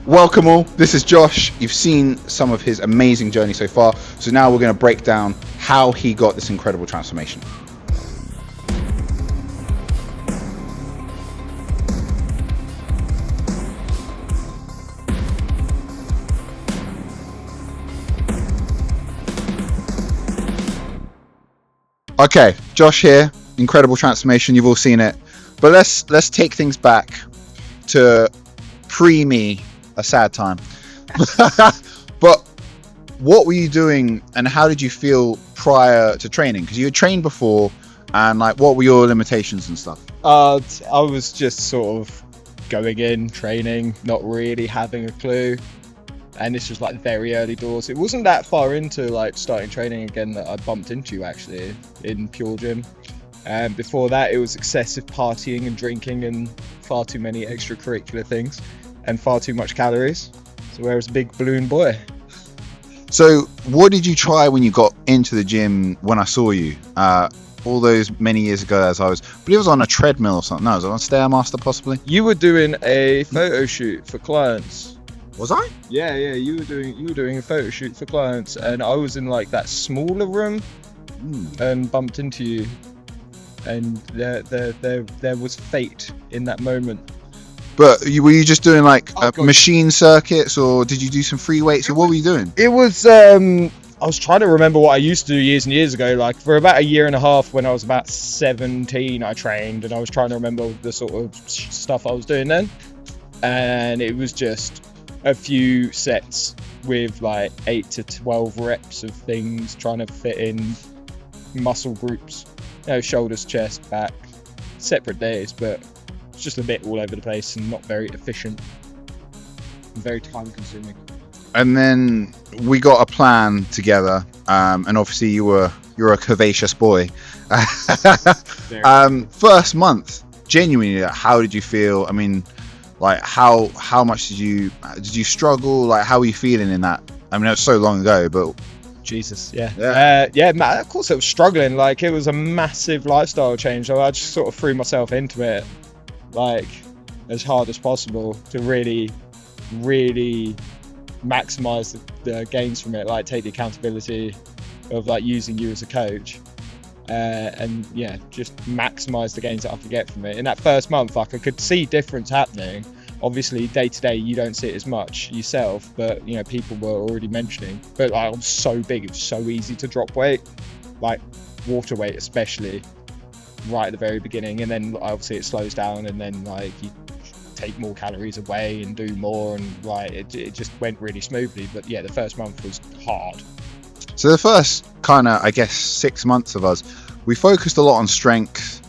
Welcome all, this is Josh. You've seen some of his amazing journey so far, so now we're going to break down how he got this incredible transformation. Okay, Josh here, incredible transformation, you've all seen it, but let's take things back to pre-me, a sad time. But what were you doing and how did you feel prior to training? Because you had trained before, and like, what were your limitations and stuff? I was just sort of going in, training, not really having a clue. And this was like very early doors. It wasn't that far into like starting training again that I bumped into you actually in Pure Gym. And before that, it was excessive partying and drinking and far too many extracurricular things and far too much calories. So I was a big balloon boy. So what did you try when you got into the gym when I saw you? All those many years ago, as I believe it was on a treadmill or something. No, it was on a Stairmaster possibly. You were doing a photo shoot for clients. Was I? Yeah, you were doing a photo shoot for clients, and I was in like that smaller room and bumped into you, and there was fate in that moment. But were you just doing like machine circuits, or did you do some free weights, or what were you doing? It was I was trying to remember what I used to do years and years ago. Like for about a year and a half, when I was about 17, I trained, and I was trying to remember the sort of stuff I was doing then, and it was just a few sets with like 8 to 12 reps of things, trying to fit in muscle groups, shoulders, chest, back, separate days, but it's just a bit all over the place and not very efficient and very time consuming. And then we got a plan together, and obviously you're a curvaceous boy. First month, genuinely, how did you feel? I mean, like how much did you struggle? Like, how were you feeling in that? I mean, it was so long ago, but Jesus, yeah, man, of course it was struggling. Like, it was a massive lifestyle change. So I just sort of threw myself into it, like, as hard as possible to really maximize the gains from it. Like, take the accountability of like using you as a coach, and yeah, just maximize the gains that I could get from it. In that first month, like, I could see difference happening. Obviously, day to day, you don't see it as much yourself, but people were already mentioning. But like, I was so big, it was so easy to drop weight, like water weight especially, right at the very beginning. And then obviously it slows down, and then like you take more calories away and do more, and like it just went really smoothly. But yeah, the first month was hard. So the first kind of, I guess, 6 months of us, we focused a lot on strength.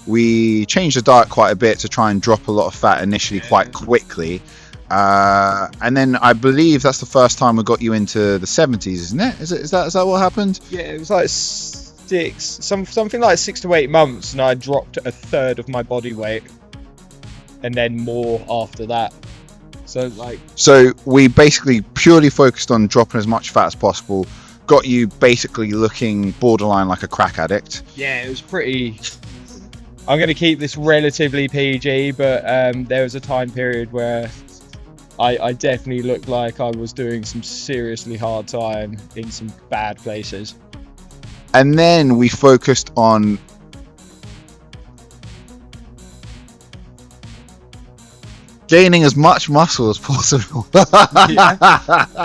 We changed the diet quite a bit to try and drop a lot of fat initially quite quickly. And then I believe that's the first time we got you into the 70s, isn't it? Is that what happened? Yeah, it was like something like 6 to 8 months, and I dropped a third of my body weight, and then more after that. So we basically purely focused on dropping as much fat as possible. Got you basically looking borderline like a crack addict. Yeah, it was pretty. I'm going to keep this relatively PG, but there was a time period where I definitely looked like I was doing some seriously hard time in some bad places. And then we focused on gaining as much muscle as possible.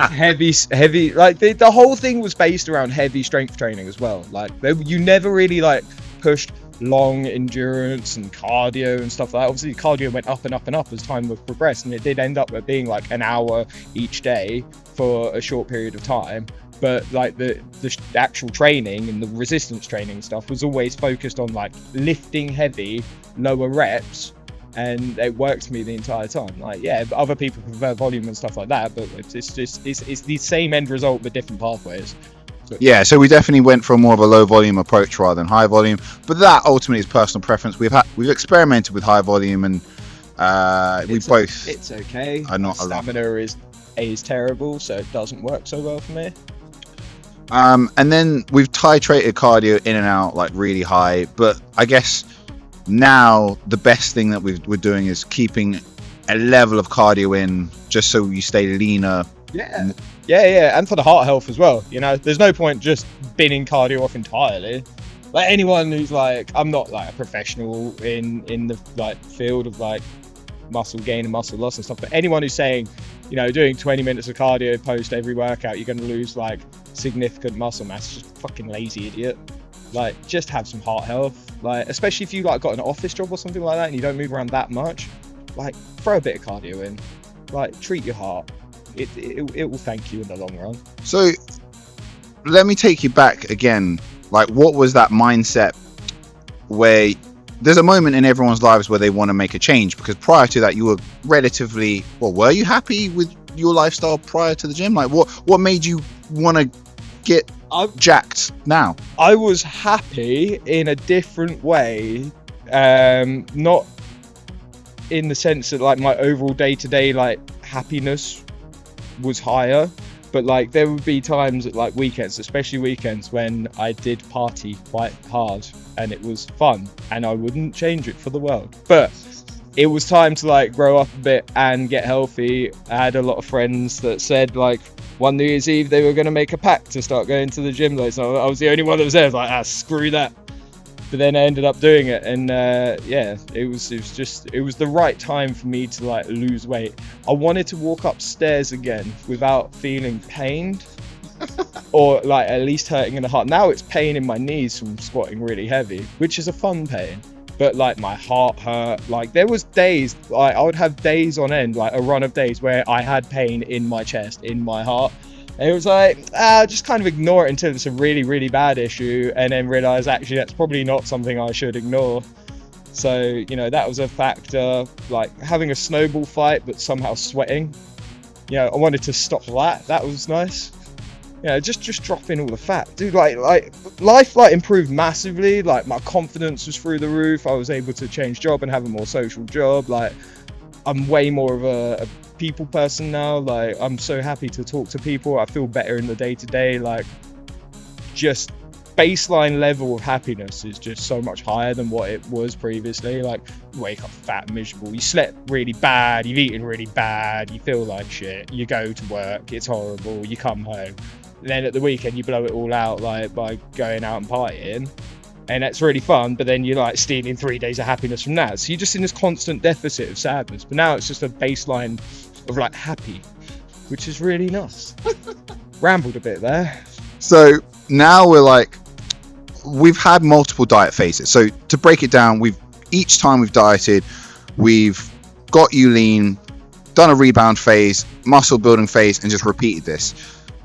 heavy, like the whole thing was based around heavy strength training as well. Like you never really like pushed long endurance and cardio and stuff like that. Obviously cardio went up and up and up as time would progress, and it did end up being like an hour each day for a short period of time. But like the actual training and the resistance training stuff was always focused on like lifting heavy, lower reps, and it worked for me the entire time. Like, yeah, other people prefer volume and stuff like that, but it's the same end result but different pathways. Yeah, so we definitely went for more of a low volume approach rather than high volume, but that ultimately is personal preference. We've experimented with high volume, and it's okay. Are not stamina is terrible, so it doesn't work so well for me. And then we've titrated cardio in and out like really high, but I guess now the best thing that we're doing is keeping a level of cardio in just so you stay leaner? Yeah, and for the heart health as well. You know, there's no point just binning cardio off entirely. Like anyone who's like, I'm not like a professional in the like field of like muscle gain and muscle loss and stuff, but anyone who's saying, you know, doing 20 minutes of cardio post every workout, you're going to lose like significant muscle mass, just fucking lazy idiot. Like, just have some heart health, like especially if you like got an office job or something like that and you don't move around that much, like throw a bit of cardio in, like treat your heart. It will thank you in the long run. So let me take you back again. Like, what was that mindset where there's a moment in everyone's lives where they want to make a change? Because prior to that, you were relatively, well, were you happy with your lifestyle prior to the gym? Like, what made you want to get jacked now? I was happy in a different way, not in the sense that like my overall day-to-day like happiness was higher, but like there would be times at like weekends, especially weekends, when I did party quite hard and it was fun and I wouldn't change it for the world. But it was time to like grow up a bit and get healthy. I had a lot of friends that said like one New Year's Eve they were going to make a pact to start going to the gym though, so I was the only one that was there. I was like, screw that. But then I ended up doing it, and it was the right time for me to like lose weight. I wanted to walk upstairs again without feeling pained, or like at least hurting in the heart. Now it's pain in my knees from squatting really heavy, which is a fun pain. But like my heart hurt. Like there was days, like I would have days on end, like a run of days where I had pain in my chest, in my heart. And it was like, just kind of ignore it until it's a really, really bad issue, and then realize actually that's probably not something I should ignore. So, you know, that was a factor. Like having a snowball fight, but somehow sweating. You know, I wanted to stop that. That was nice. You know, just drop in all the fat, dude. Like life like improved massively. Like my confidence was through the roof. I was able to change job and have a more social job. Like I'm way more of a people person now. Like I'm so happy to talk to people. I feel better in the day-to-day. Like just baseline level of happiness is just so much higher than what it was previously. Like you wake up fat and miserable, you slept really bad, you've eaten really bad, you feel like shit, you go to work, it's horrible, you come home, and then at the weekend you blow it all out like by going out and partying, and that's really fun, but then you're like stealing 3 days of happiness from that, so you're just in this constant deficit of sadness. But now it's just a baseline of like happy, which is really nice. Rambled a bit there. So now we've had multiple diet phases. So to break it down, each time we've dieted, we've got you lean, done a rebound phase, muscle building phase, and just repeated this.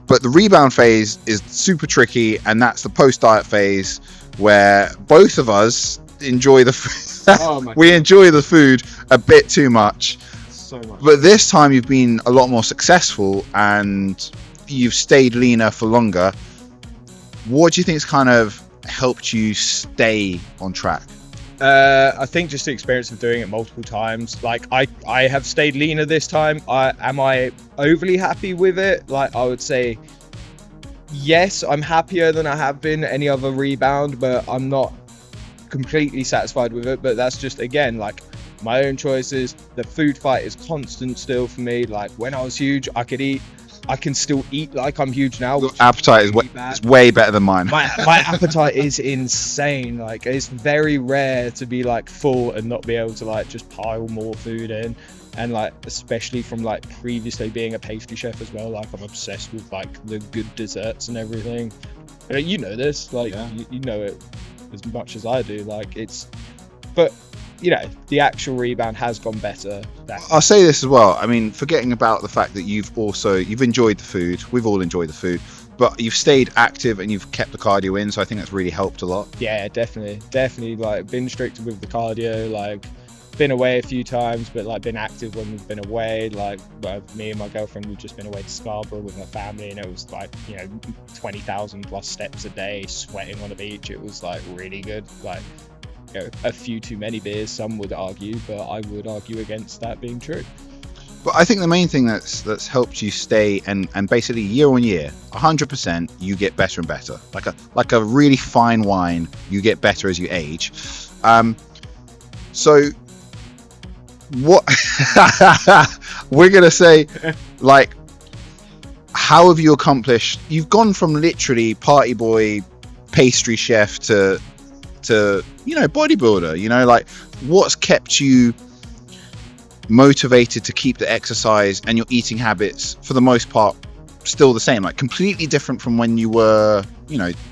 But the rebound phase is super tricky, and that's the post-diet phase where both of us enjoy the food. We enjoy the food a bit too much. So much. But this time you've been a lot more successful and you've stayed leaner for longer. What do you think has kind of helped you stay on track? I think just the experience of doing it multiple times. Like I have stayed leaner this time. Am I overly happy with it? Like I would say yes, I'm happier than I have been any other rebound, but I'm not completely satisfied with it. But that's just, again, like my own choices. The food fight is constant still for me. Like when I was huge, I can still eat like I'm huge now. Your appetite is way better than mine. My appetite is insane. Like it's very rare to be like full and not be able to like just pile more food in. And like especially from like previously being a pastry chef as well, like I'm obsessed with like the good desserts and everything. You know this, like you know it as much as I do. Like but you know, the actual rebound has gone better. I'll say this as well. I mean, forgetting about the fact that you've enjoyed the food. We've all enjoyed the food, but you've stayed active and you've kept the cardio in. So I think that's really helped a lot. Yeah, definitely. Like been strict with the cardio. Like been away a few times, but like been active when we've been away. Like me and my girlfriend, we've just been away to Scarborough with my family, and it was like 20,000 plus steps a day, sweating on the beach. It was like really good. Like a few too many beers, some would argue, but I would argue against that being true. But I think the main thing that's helped you stay and basically year on year, 100%, you get better and better. Like a really fine wine, you get better as you age. So what we're gonna say, like, how have you accomplished? You've gone from literally party boy, pastry chef to bodybuilder. Like, what's kept you motivated to keep the exercise and your eating habits for the most part still the same, like completely different from when you were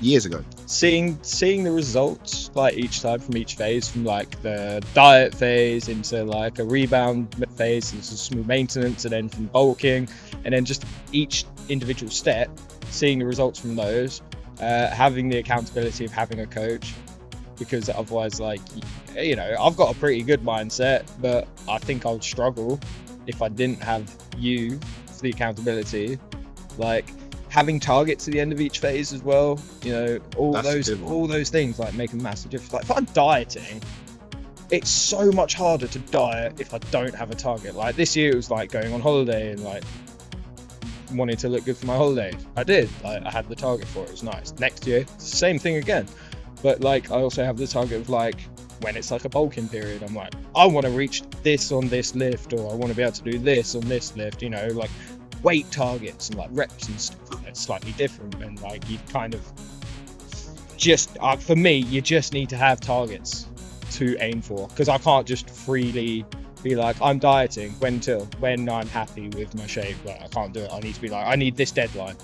years ago? Seeing the results, like, each time, from each phase, from like the diet phase into like a rebound phase, into small maintenance, and then from bulking, and then just each individual step, seeing the results from those, having the accountability of having a coach, because otherwise, like, I've got a pretty good mindset, but I think I would struggle if I didn't have you for the accountability. Like, having targets at the end of each phase as well, all those things, like, make a massive difference. Like, if I'm dieting, it's so much harder to diet if I don't have a target. Like, this year it was like going on holiday and like wanting to look good for my holiday. I did. Like, I had the target for it. It was nice. Next year, it's the same thing again. But like, I also have the target of like, when it's like a bulking period, I'm like, I want to reach this on this lift, or I want to be able to do this on this lift, like weight targets and like reps and stuff. It's slightly different, and like, you kind of just, for me, you just need to have targets to aim for, because I can't just freely be like, I'm dieting when I'm happy with my shape. Like, I can't do it. I need to be like, I need this deadline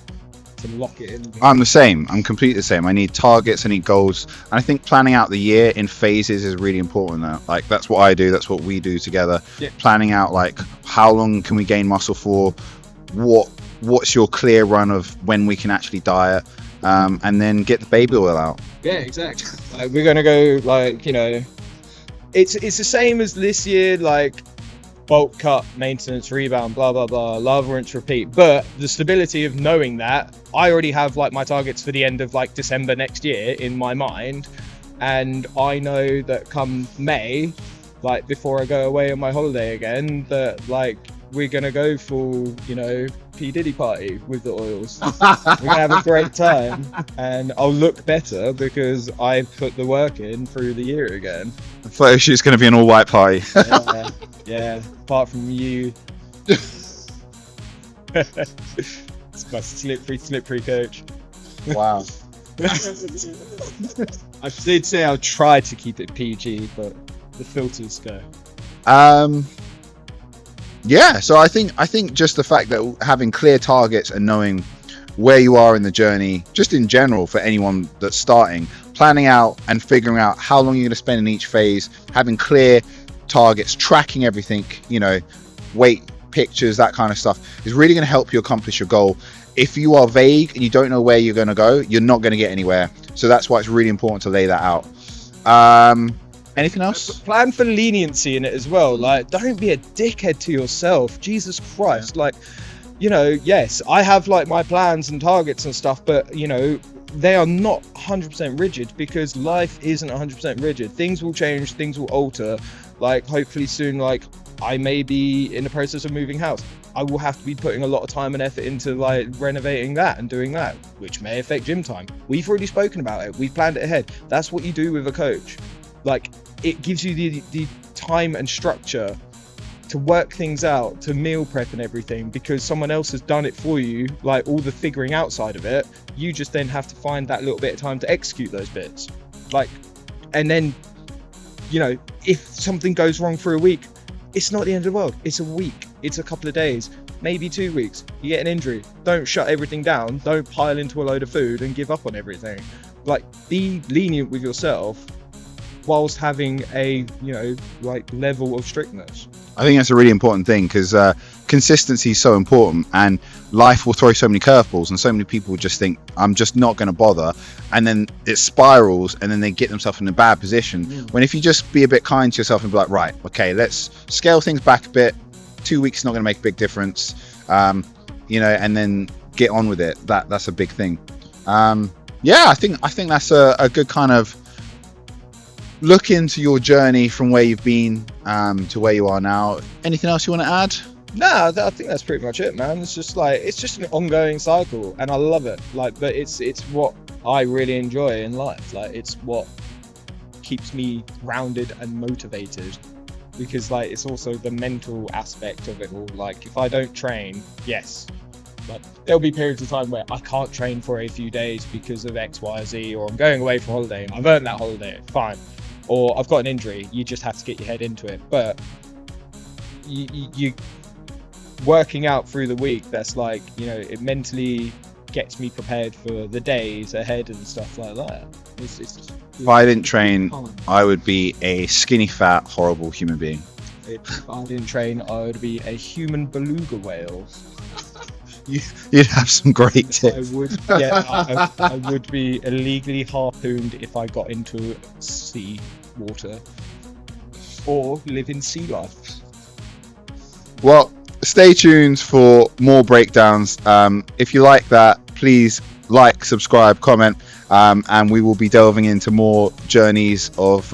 to lock it in. I'm the same. I'm completely the same. I need targets, I need goals, and I think planning out the year in phases is really important now. Like, that's what I do, that's what we do together. Yeah. Planning out, like, how long can we gain muscle for, what's your clear run of when we can actually diet, and then get the baby oil out. Yeah, exactly. Like, we're gonna go, like, it's the same as this year, like bulk, cut, maintenance, rebound, blah blah blah, lather, rinse, repeat. But the stability of knowing that I already have like my targets for the end of like December next year in my mind, and I know that come May, like before I go away on my holiday again, that like we're gonna go full, P Diddy party with the oils. We're gonna have a great time, and I'll look better because I put the work in through the year again. The photo shoot's going to be an all-white party. Yeah. Apart from you, it's my slippery coach. Wow. I did say I'll try to keep it PG, but the filters go. Yeah, so I think just the fact that having clear targets and knowing where you are in the journey, just in general for anyone that's starting, planning out and figuring out how long you're going to spend in each phase, having clear targets, tracking everything, weight, pictures, that kind of stuff, is really going to help you accomplish your goal. If you are vague and you don't know where you're going to go, you're not going to get anywhere. So that's why it's really important to lay that out. Anything else? Plan for leniency in it as well. Like, don't be a dickhead to yourself. Jesus Christ. Like, yes, I have like my plans and targets and stuff, but they are not 100% rigid, because life isn't 100% rigid. Things will change, things will alter. Like, hopefully soon, like, I may be in the process of moving house. I will have to be putting a lot of time and effort into like renovating that and doing that, which may affect gym time. We've already spoken about it. We've planned it ahead. That's what you do with a coach. Like, it gives you the time and structure to work things out, to meal prep and everything, because someone else has done it for you, like all the figuring out side of it. You just then have to find that little bit of time to execute those bits. Like, and then, if something goes wrong for a week, it's not the end of the world. It's a week, it's a couple of days, maybe 2 weeks. You get an injury, don't shut everything down, don't pile into a load of food and give up on everything. Like, be lenient with yourself whilst having a level of strictness. I think that's a really important thing, because consistency is so important, and life will throw so many curveballs, and so many people just think, I'm just not going to bother, and then it spirals, and then they get themselves in a bad position. When if you just be a bit kind to yourself and be like, right, okay, let's scale things back a bit, 2 weeks is not going to make a big difference, and then get on with it. That's a big thing. I think that's a good kind of look into your journey from where you've been to where you are now. Anything else you want to add? No, I think that's pretty much it, man. It's just an ongoing cycle, and I love it. Like, but it's what I really enjoy in life. Like, it's what keeps me grounded and motivated. because like it's also the mental aspect of it all. Like if I don't train, yes, like there'll be periods of time where I can't train for a few days because of X, Y, Z, or I'm going away for holiday and I've earned that holiday, fine, or I've got an injury. You just have to get your head into it. But you working out through the week, that's like, you know, it mentally gets me prepared for the days ahead and stuff like that. If I didn't train, I would be a skinny, fat, horrible human being. If I didn't train, I would be a human beluga whale. You'd have some great tips. I would be illegally harpooned if I got into sea water, or live in sea life. Well, stay tuned for more breakdowns. If you like that, please like, subscribe, comment, and we will be delving into more journeys of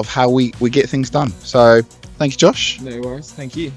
how we get things done. So thank you, Josh. No worries, thank you.